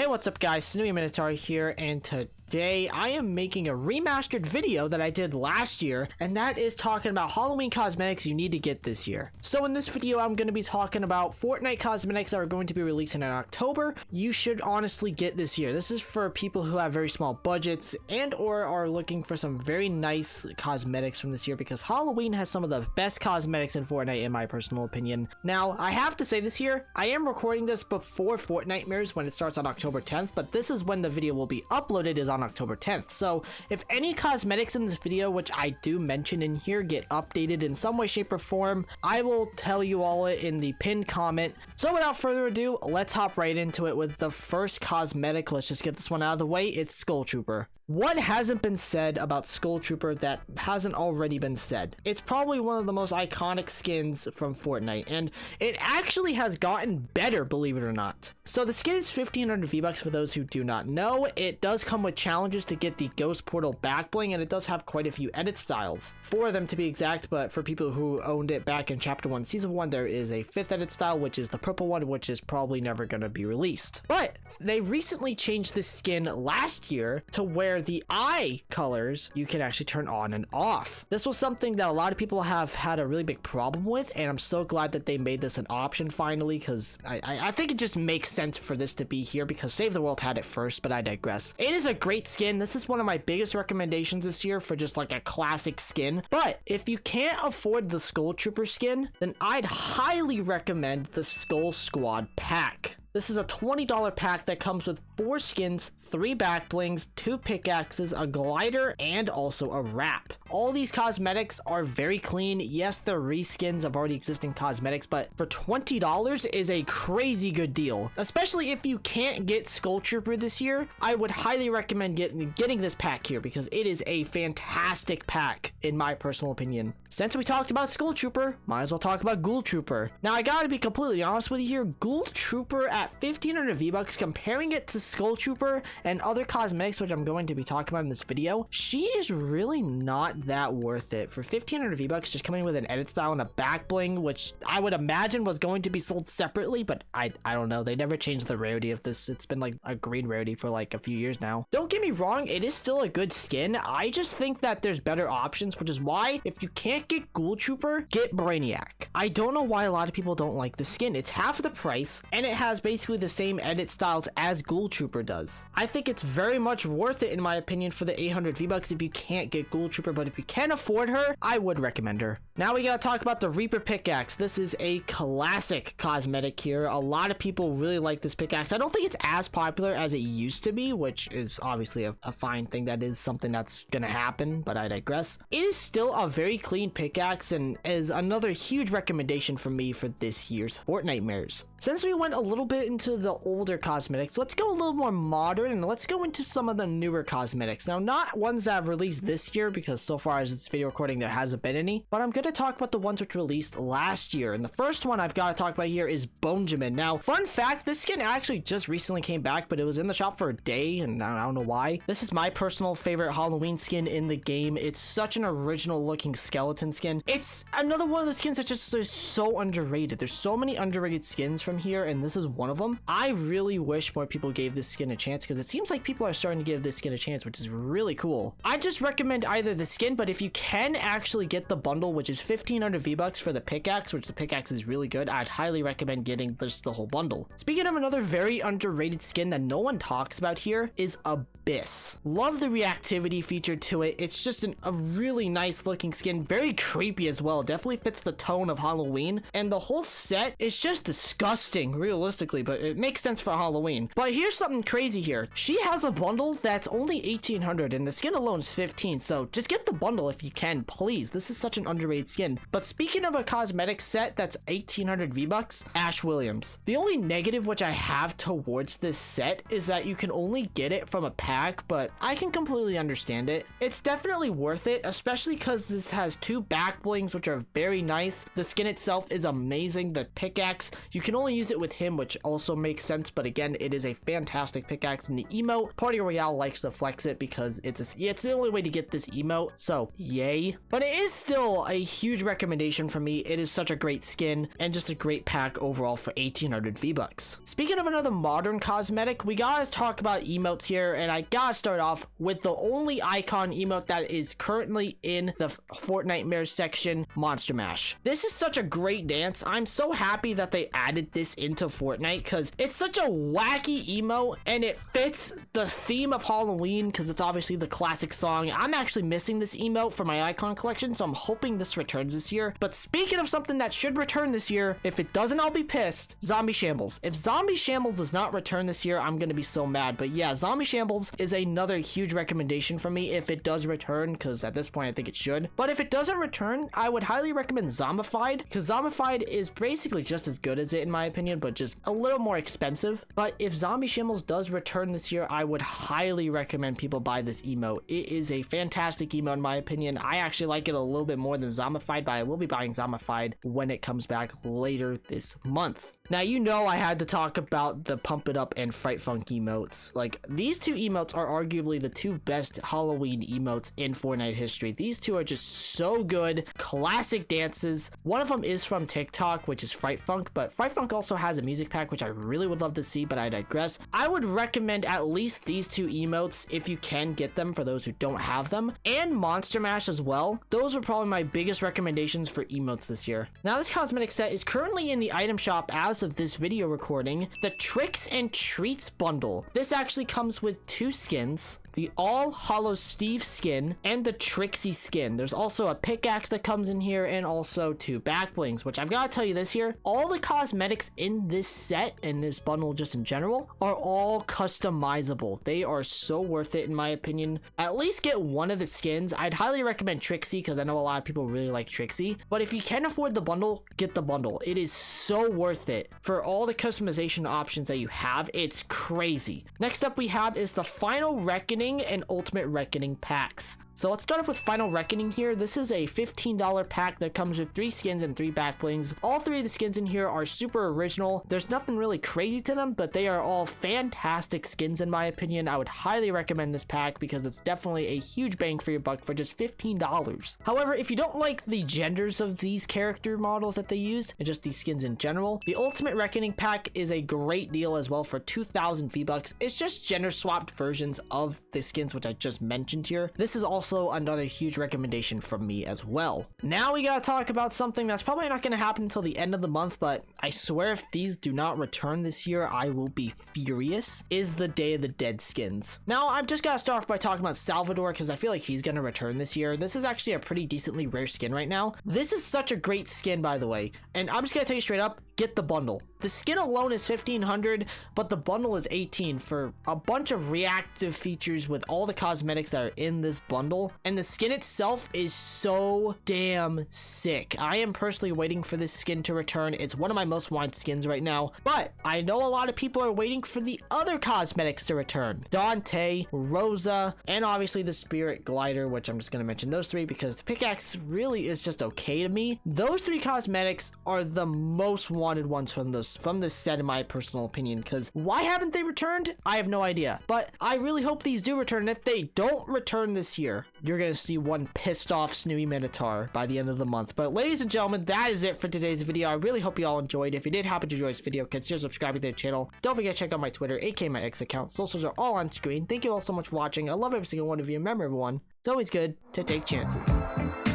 Hey, what's up guys, Minotaur here, and today I am making a remastered video that I did last year, and that is talking about Halloween cosmetics you need to get this year. So in this video, I'm going to be talking about Fortnite cosmetics that are going to be releasing in October. You should honestly get this year. This is for people who have very small budgets and or are looking for some very nice cosmetics from this year, because Halloween has some of the best cosmetics in Fortnite in my personal opinion. Now, I have to say this year, I am recording this before Fortnitemares when it starts on October 10th, but this is when the video will be uploaded, is on October 10th. So if any cosmetics in this video, which I do mention in here, get updated in some way, shape, or form, I will tell you all it in the pinned comment. So without further ado, let's hop right into it with the first cosmetic. Let's just get this one out of the way. It's Skull Trooper. What hasn't been said about Skull Trooper that hasn't already been said? It's probably one of the most iconic skins from Fortnite, and it actually has gotten better, believe it or not. So the skin is 1500 V-Bucks for those who do not know. It does come with challenges to get the Ghost Portal back bling, and it does have quite a few edit styles. 4 of them to be exact, but for people who owned it back in Chapter 1, Season 1, there is a 5th edit style, which is the purple one, which is probably never going to be released. But they recently changed this skin last year to where the eye colors you can actually turn on and off. This was something that a lot of people have had a really big problem with, and I'm so glad that they made this an option finally, because I think it just makes sense for this to be here, because Save the World had it first, but I digress. It is a great skin. This is one of my biggest recommendations this year for just like a classic skin. But if you can't afford the Skull Trooper skin, then I'd highly recommend the Skull Squad pack. This is a $20 pack that comes with 4 skins, 3 back blings, 2 pickaxes, a glider, and also a wrap. All these cosmetics are very clean. Yes, they're reskins of already existing cosmetics, but for $20 is a crazy good deal. Especially if you can't get Skull Trooper this year, I would highly recommend getting this pack here, because it is a fantastic pack in my personal opinion. Since we talked about Skull Trooper, might as well talk about Ghoul Trooper. Now, I gotta be completely honest with you here, Ghoul Trooper at 1500 V-Bucks, comparing it to Skull Trooper and other cosmetics, which I'm going to be talking about in this video, she is really not that worth it. For 1500 V-Bucks, just coming with an edit style and a back bling, which I would imagine was going to be sold separately, but I don't know. They never changed the rarity of this. It's been like a green rarity for like a few years now. Don't get me wrong, it is still a good skin. I just think that there's better options, which is why if you can't get Ghoul Trooper, get Brainiac. I don't know why a lot of people don't like the skin. It's half the price, and it has basically the same edit styles as Ghoul Trooper does. I think it's very much worth it in my opinion for the 800 V-Bucks if you can't get Ghoul Trooper, but if you can afford her, I would recommend her. Now we gotta talk about the Reaper pickaxe. This is a classic cosmetic here. A lot of people really like this pickaxe. I don't think it's as popular as it used to be, which is obviously a fine thing. That is something that's gonna happen, but I digress. It is still a very clean pickaxe and is another huge recommendation from me for this year's Fortnitemares. Since we went a little bit into the older cosmetics, let's go a little more modern and let's go into some of the newer cosmetics. Now, not ones that have released this year, because so far as this video recording there hasn't been any, but I'm going to talk about the ones which released last year. And the first one I've got to talk about here is Benjamin. Now, fun fact, this skin actually just recently came back, but it was in the shop for a day and I don't know why. This is my personal favorite Halloween skin in the game. It's such an original looking skeleton skin. It's another one of the skins that just is so underrated. There's so many underrated skins from here, and this is one of them. I really wish more people gave this skin a chance, because it seems like people are starting to give this skin a chance, which is really cool. I just recommend either the skin, but if you can actually get the bundle, which is 1500 V-Bucks for the pickaxe, which the pickaxe is really good, I'd highly recommend getting just the whole bundle. Speaking of another very underrated skin that no one talks about here is Abyss. Love the reactivity feature to it. It's just a really nice looking skin, very creepy as well. Definitely fits the tone of Halloween, and the whole set is just disgusting realistically, but it makes sense for Halloween. But here's something crazy here. She has a bundle that's only 1800 and the skin alone is 15, so just get the bundle if you can, please. This is such an underrated skin. But speaking of a cosmetic set that's 1800 V-Bucks, Ash Williams. The only negative which I have towards this set is that you can only get it from a pack, but I can completely understand it. It's definitely worth it, especially because this has 2 back blings which are very nice. The skin itself is amazing. The pickaxe, you can only only use it with him, which also makes sense, but again, it is a fantastic pickaxe in the emote. Party Royale likes to flex it because it's the only way to get this emote, so yay. But it is still a huge recommendation for me. It is such a great skin and just a great pack overall for 1800 V-Bucks. Speaking of another modern cosmetic, we gotta talk about emotes here, and I gotta start off with the only icon emote that is currently in the Fortnitemares section, Monster Mash. This is such a great dance. I'm so happy that they added this into Fortnite because it's such a wacky emote and it fits the theme of Halloween because it's obviously the classic song. I'm actually missing this emote for my icon collection, so I'm hoping this returns this year. But speaking of something that should return this year, if it doesn't, I'll be pissed. Zombie Shambles. If Zombie Shambles does not return this year, I'm gonna be so mad. But yeah, Zombie Shambles is another huge recommendation for me if it does return, because at this point I think it should. But if it doesn't return, I would highly recommend Zombified, because Zombified is basically just as good as it in my opinion, but just a little more expensive. But if Zombie Shambles does return this year, I would highly recommend people buy this emote. It is a fantastic emote in my opinion. I actually like it a little bit more than Zombified, but I will be buying Zombified when it comes back later this month. Now, you know I had to talk about the Pump It Up and Fright Funk emotes. Like, these two emotes are arguably the two best Halloween emotes in Fortnite history. These two are just so good. Classic dances. One of them is from TikTok, which is Fright Funk, but Fright Funk also has a music pack, which I really would love to see, but I digress. I would recommend at least these two emotes if you can get them for those who don't have them, and Monster Mash as well. Those are probably my biggest recommendations for emotes this year. Now, this cosmetic set is currently in the item shop as of this video recording, the Tricks and Treats bundle. This actually comes with two skins, the All Hollow Steve skin and the Trixie skin. There's also a pickaxe that comes in here and also two back blings, which I've got to tell you this here, all the cosmetics in this set and this bundle just in general are all customizable. They are so worth it in my opinion. At least get one of the skins. I'd highly recommend Trixie because I know a lot of people really like Trixie, but if you can afford the bundle, get the bundle. It is so worth it for all the customization options that you have. It's crazy. Next up we have is the Final Reckoning and Ultimate Reckoning packs. So let's start off with Final Reckoning here. This is a $15 pack that comes with 3 skins and 3 back blings. All 3 of the skins in here are super original. There's nothing really crazy to them, but they are all fantastic skins in my opinion. I would highly recommend this pack because it's definitely a huge bang for your buck for just $15. However, if you don't like the genders of these character models that they used and just these skins in general, the Ultimate Reckoning pack is a great deal as well for 2,000 V-Bucks. It's just gender swapped versions of the skins which I just mentioned here. This is also another huge recommendation from me as well. Now we gotta talk about something that's probably not gonna happen until the end of the month, but I swear if these do not return this year, I will be furious, is the Day of the Dead skins. Now, I'm just gotta start off by talking about Salvador because I feel like he's gonna return this year. This is actually a pretty decently rare skin right now. This is such a great skin, by the way, and I'm just gonna tell you straight up, get the bundle. The skin alone is $1,500, but the bundle is $18 for a bunch of reactive features with all the cosmetics that are in this bundle. And the skin itself is so damn sick. I am personally waiting for this skin to return. It's one of my most wanted skins right now, but I know a lot of people are waiting for the other cosmetics to return. Dante, Rosa, and obviously the Spirit Glider, which I'm just going to mention those 3 because the pickaxe really is just okay to me. Those 3 cosmetics are the most wanted ones from this set in my personal opinion, because why haven't they returned? I have no idea, but I really hope these do return. And if they don't return this year, you're gonna see one pissed off Snooey Minotaur by the end of the month. But ladies and gentlemen, that is it for today's video. I really hope you all enjoyed. If you did happen to enjoy this video, consider subscribing to the channel. Don't forget to check out my Twitter, aka my X account. Socials are all on screen. Thank you all so much for watching. I love every single one of you. Remember everyone, it's always good to take chances.